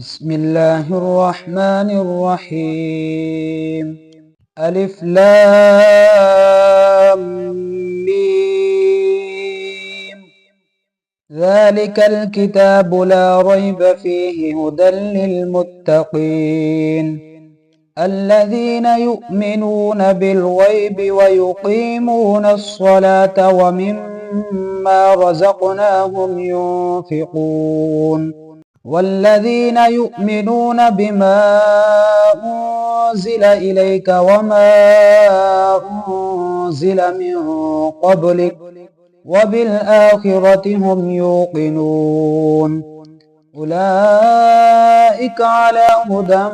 بسم الله الرحمن الرحيم. ألف لام ميم. ذلك الكتاب لا ريب فيه هدى للمتقين الذين يؤمنون بالغيب ويقيمون الصلاة ومما رزقناهم ينفقون والذين يؤمنون بما أنزل إليك وما أنزل من قبلك وبالآخرة هم يوقنون أولئك على هدى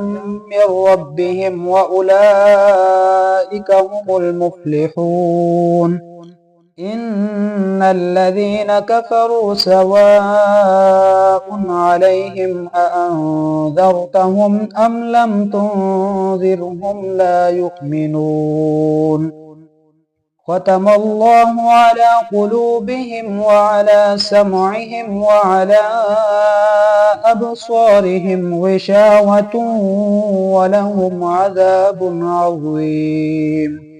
من ربهم وأولئك هم المفلحون. إن الذين كفروا سواء عليهم أأنذرتهم أم لم تنذرهم لا يؤمنون. ختم الله على قلوبهم وعلى سمعهم وعلى أبصارهم غشاوة ولهم عذاب عظيم.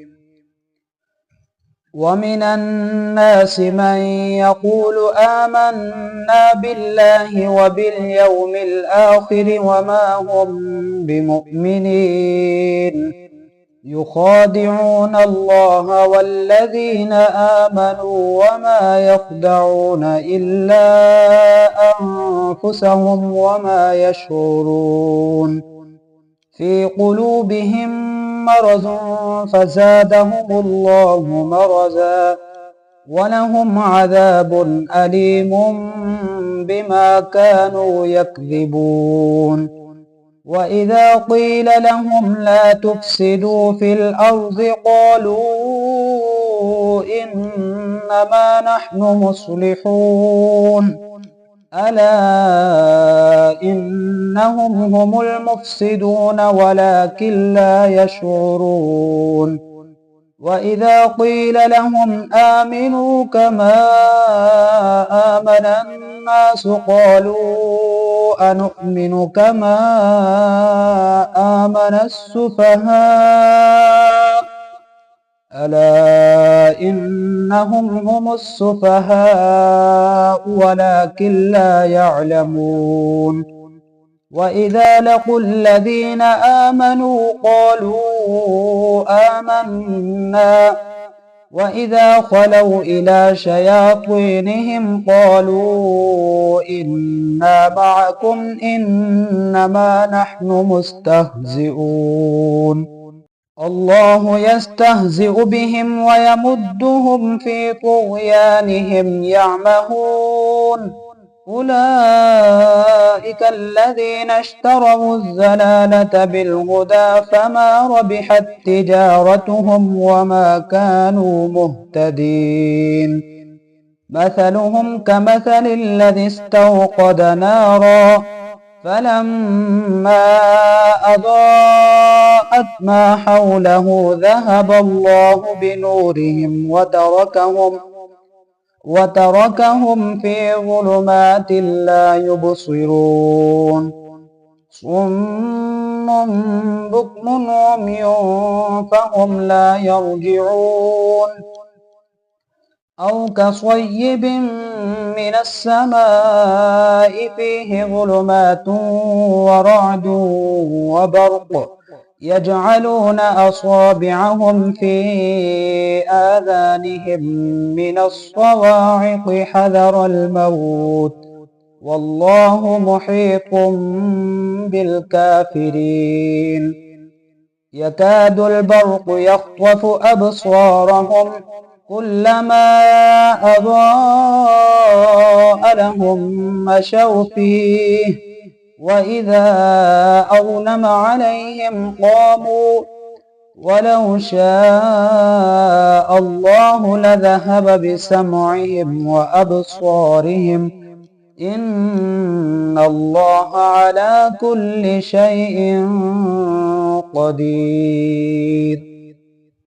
ومن الناس من يقول آمنا بالله وباليوم الآخر وما هم بمؤمنين يخادعون الله والذين آمنوا وما يخدعون إلا أنفسهم وما يشعرون. في قلوبهم مرض فزادهم الله مرضا ولهم عذاب أليم بما كانوا يكذبون. وإذا قيل لهم لا تفسدوا في الأرض قالوا إنما نحن مصلحون ألا إنهم هم المفسدون ولكن لا يشعرون. وإذا قيل لهم آمنوا كما آمن الناس قالوا أنؤمن كما آمن السفهاء ألا إنهم هم السفهاء ولكن لا يعلمون. وإذا لقوا الذين آمنوا قالوا آمنا وإذا خلوا إلى شياطينهم قالوا إنا معكم إنما نحن مستهزئون. الله يستهزئ بهم ويمدهم في طغيانهم يعمهون. أولئك الذين اشتروا الضلالة بالهدى فما ربحت تجارتهم وما كانوا مهتدين. مثلهم كمثل الذي استوقد نارا فلما أضاءت ما حوله ذهب الله بنورهم وتركهم في ظلمات لا يبصرون. صم بكم عمي فهم لا يرجعون. أو كصيب من السماء فيه ظلمات ورعد وبرق يجعلون أصابعهم في آذانهم من الصواعق حذر الموت والله محيط بالكافرين. يكاد البرق يخطف أبصارهم كلما أضاء لهم مشوا فيه وإذا أظلم عليهم قاموا ولو شاء الله لذهب بسمعهم وأبصارهم إن الله على كل شيء قدير.